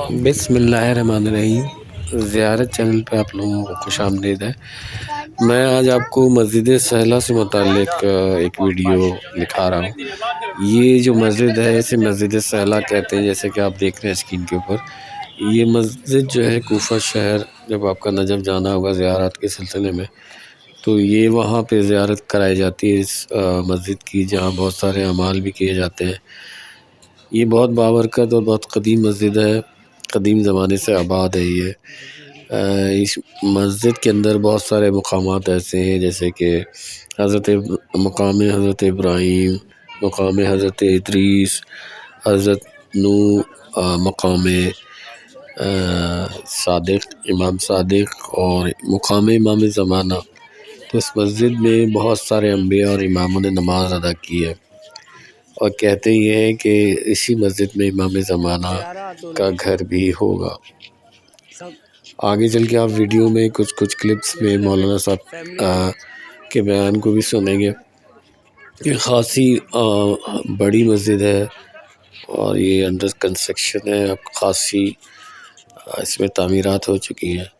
بسم اللہ الرحمن الرحیم۔ زیارت چینل پہ آپ لوگوں کو خوش آمدید ہے۔ میں آج آپ کو مسجد سہلہ سے متعلق ایک ویڈیو دکھا رہا ہوں۔ یہ جو مسجد ہے اسے مسجد سہلہ کہتے ہیں، جیسے کہ آپ دیکھ رہے ہیں اسکرین کے اوپر۔ یہ مسجد جو ہے کوفہ شہر، جب آپ کا نجف جانا ہوگا زیارت کے سلسلے میں تو یہ وہاں پہ زیارت کرائی جاتی ہے اس مسجد کی، جہاں بہت سارے اعمال بھی کیے جاتے ہیں۔ یہ بہت بابرکت اور بہت قدیم مسجد ہے، قدیم زمانے سے آباد ہے یہ۔ اس مسجد کے اندر بہت سارے مقامات ایسے ہیں، جیسے کہ مقام حضرت ابراہیم، مقام حضرت ادریس، حضرت نوح، مقام صادق، امام صادق، اور مقام امام زمانہ۔ تو اس مسجد میں بہت سارے انبیاء اور اماموں نے نماز ادا کی ہے، اور کہتے یہ ہیں کہ اسی مسجد میں امام زمانہ کا گھر بھی ہوگا۔ آگے چل کے آپ ویڈیو میں کچھ کلپس میں مولانا صاحب کے بیان کو بھی سنیں گے۔ یہ خاصی بڑی مسجد ہے اور یہ انڈر کنسٹرکشن ہے، اب خاصی اس میں تعمیرات ہو چکی ہیں۔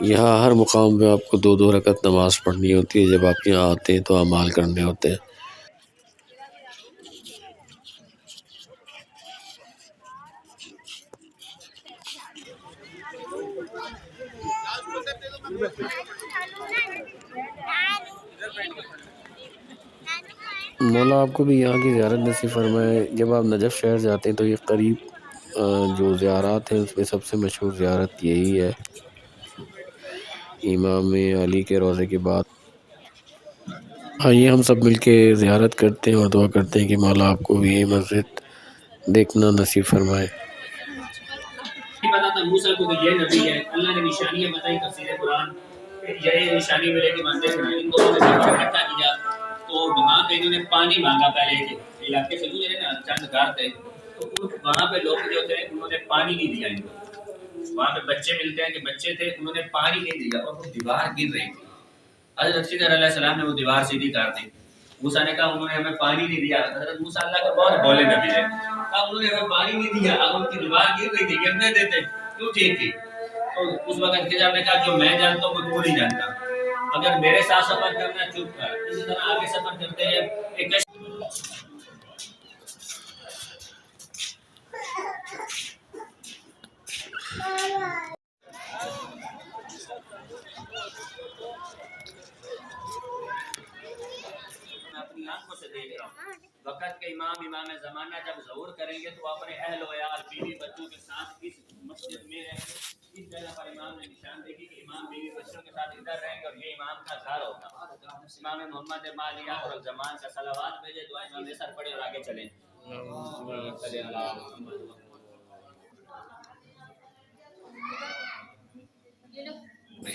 یہاں ہر مقام پہ آپ کو 2 رکعت نماز پڑھنی ہوتی ہے جب آپ یہاں آتے ہیں تو اعمال کرنے ہوتے ہیں۔ مولا آپ کو بھی یہاں کی زیارت نصیب فرمائے۔ جب آپ نجف شہر جاتے ہیں تو یہ قریب جو زیارات ہیں اس میں سب سے مشہور زیارت یہی ہے، امام علی کے روضے کے بعد۔ آئیے ہم سب مل کے زیارت کرتے ہیں اور دعا کرتے ہیں کہ مولا آپ کو بھی یہ مسجد دیکھنا نصیب فرمائے۔ پتا تھا موسیٰ کو کہ یہ نبی ہے، اللہ نے نشانیاں بتائی تفسیر قرآن، یہ نشانی ملے کہ منزل بنائی، ان کو اکٹھا کیا تو وہاں پہ انہوں نے پانی مانگا۔ پہلے کے علاقے سے گزرے نا، چند گھر تھے تو وہاں پہ لوگ جو تھے انہوں نے پانی نہیں دیا ان کو۔ وہاں پہ بچے ملتے ہیں کہ بچے تھے، انہوں نے پانی نہیں دیا اور وہ دیوار گر رہی تھی۔ حضرت خضر علیہ السلام نے وہ دیوار سیدھی کر دی۔ موسیٰ نے کہا انہوں نے ہمیں پانی نہیں دیا۔ حضرت موسیٰ اللہ کا بہت بولے نبی ہے، کہا انہوں نے ہمیں پانی نہیں دیا، اب ان کی دیوار گر گئی تھی، گرنے دیتے کیوں ٹھیک تھی؟ تو اس وقت خضر نے کہا جو میں جانتا ہوں وہ تو نہیں جانتا، اگر میرے ساتھ سفر کرنا چپ کر۔ اسی طرح آگے سفر کرتے ہیں ایک اپنی آنکھوں سے دیکھ رہا ہوں وقت کے امام زمانہ جب ظہور کریں گے تو اپنے اہل و عیال بیوی بچوں کے ساتھ اس مسجد میں رہیں گے۔ اس جگہ پر امام نے نشان دیکھی کہ امام بیوی بچوں کے ساتھ ادھر رہیں گے اور یہ امام کا گھر ہوگا۔ امام محمد مالیہ اور الزمان کا صلوات بھیجے، دعا امام نے سر پڑے اور آگے چلیں۔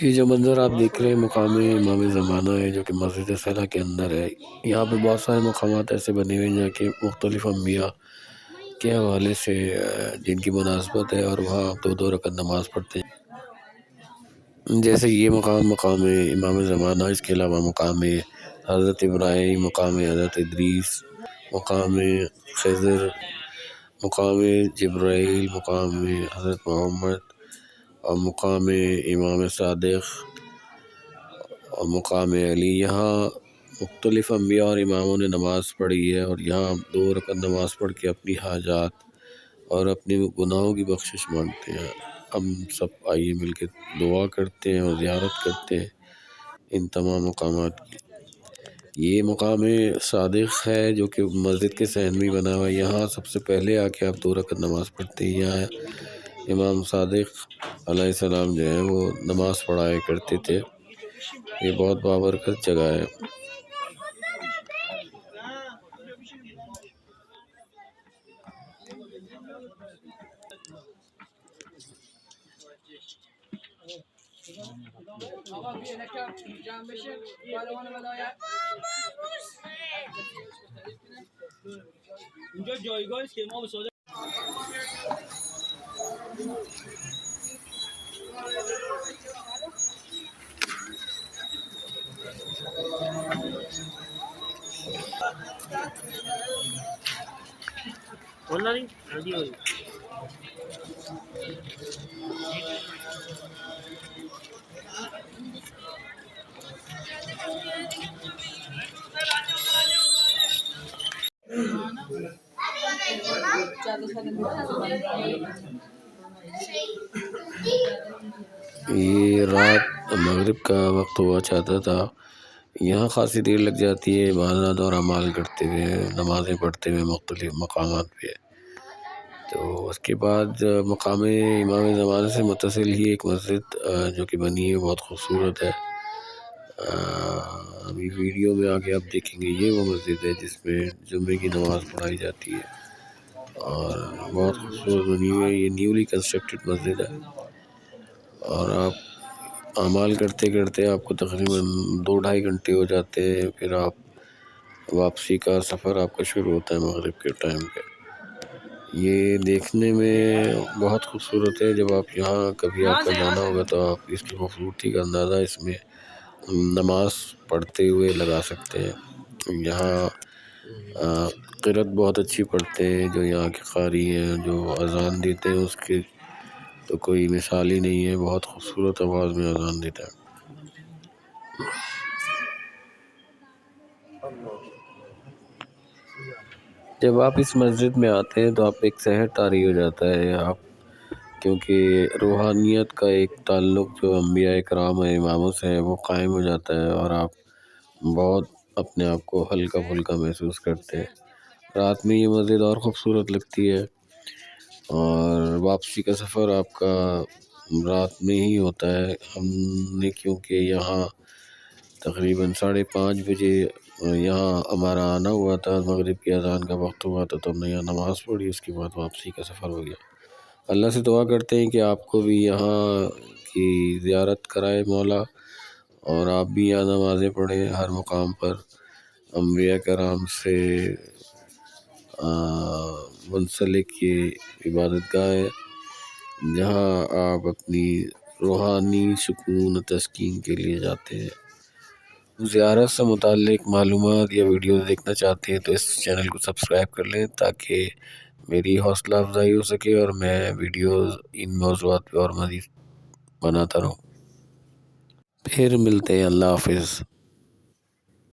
یہ جو منظر آپ دیکھ رہے ہیں مقام امام زمانہ ہے، جو کہ مسجد سہلہ کے اندر ہے۔ یہاں پہ بہت سارے مقامات ایسے بنے ہوئے ہیں جہاں کہ مختلف انبیاء کے حوالے سے جن کی مناسبت ہے، اور وہاں آپ 2 رکعت نماز پڑھتے ہیں۔ جیسے یہ مقام امام زمانہ، اس کے علاوہ مقام حضرت ابراہیم، مقام حضرت ادریس، مقام خضر، مقام جبرائیل، مقام حضرت محمد، اور مقام امام صادق، اور مقام علی۔ یہاں مختلف انبیاء اور اماموں نے نماز پڑھی ہے، اور یہاں 2 رکعت نماز پڑھ کے اپنی حاجات اور اپنے گناہوں کی بخشش مانگتے ہیں۔ ہم سب آئیے مل کے دعا کرتے ہیں اور زیارت کرتے ہیں ان تمام مقامات کی۔ یہ مقام صادق ہے جو کہ مسجد کے صحن میں بنا ہوا ہے۔ یہاں سب سے پہلے آ کے آپ 2 رکعت نماز پڑھتے ہیں۔ یہاں امام صادق علیہ السلام جو ہے وہ نماز پڑھایا کرتے تھے۔ یہ بہت بابرکت جگہ ہے۔ اینجا جایگاهی است که امام صادق والله ردی ہوئی یہ رات مغرب کا وقت ہوا چاہتا تھا، یہاں خاصی دیر لگ جاتی ہے عبادات اور اعمال کرتے ہوئے، نمازیں پڑھتے ہوئے مختلف مقامات پہ۔ تو اس کے بعد مقام امام زمانہ سے متصل ہی ایک مسجد جو کہ بنی ہے، بہت خوبصورت ہے۔ ابھی ویڈیو میں آگے آپ دیکھیں گے، یہ وہ مسجد ہے جس میں جمعے کی نماز پڑھائی جاتی ہے اور بہت خوبصورت بنی ہوئی ہے۔ یہ نیولی کنسٹرکٹڈ مسجد ہے اور آپ اعمال کرتے کرتے آپ کو تقریباً 2-2.5 گھنٹے ہو جاتے ہیں، پھر آپ واپسی کا سفر آپ کا شروع ہوتا ہے مغرب کے ٹائم پہ۔ یہ دیکھنے میں بہت خوبصورت ہے، جب آپ یہاں کبھی آپ کا جانا ہوگا تو آپ اس کی خوبصورتی کا اندازہ اس میں نماز پڑھتے ہوئے لگا سکتے ہیں۔ یہاں قرأت بہت اچھی پڑھتے ہیں جو یہاں کے قاری ہیں، جو اذان دیتے ہیں اس کے تو کوئی مثال ہی نہیں ہے، بہت خوبصورت آواز میں اذان دیتا ہے۔ جب آپ اس مسجد میں آتے ہیں تو آپ ایک سحر طاری ہو جاتا ہے، آپ کیونکہ روحانیت کا ایک تعلق جو انبیاء کرام و اماموں سے ہے وہ قائم ہو جاتا ہے اور آپ بہت اپنے آپ کو ہلکا پھلکا محسوس کرتے ہیں۔ رات میں یہ مسجد اور خوبصورت لگتی ہے اور واپسی کا سفر آپ کا رات میں ہی ہوتا ہے۔ ہم نے کیونکہ یہاں تقریباً 5:30 بجے یہاں ہمارا آنا ہوا تھا، مغرب کی اذان کا وقت ہوا تھا تو ہم نے یہاں نماز پڑھی، اس کے بعد واپسی کا سفر ہو گیا۔ اللہ سے دعا کرتے ہیں کہ آپ کو بھی یہاں کی زیارت کرائے مولا اور آپ بھی یہاں نمازیں پڑھیں۔ ہر مقام پر انبیاء کرام سے منسلک یہ عبادت گاہ ہے جہاں آپ اپنی روحانی سکون و تسکین کے لیے جاتے ہیں۔ زیارت سے متعلق معلومات یا ویڈیوز دیکھنا چاہتے ہیں تو اس چینل کو سبسکرائب کر لیں تاکہ میری حوصلہ افزائی ہو سکے اور میں ویڈیوز ان موضوعات پہ اور مزید بناتا رہوں۔ پھر ملتے ہیں، اللہ حافظ۔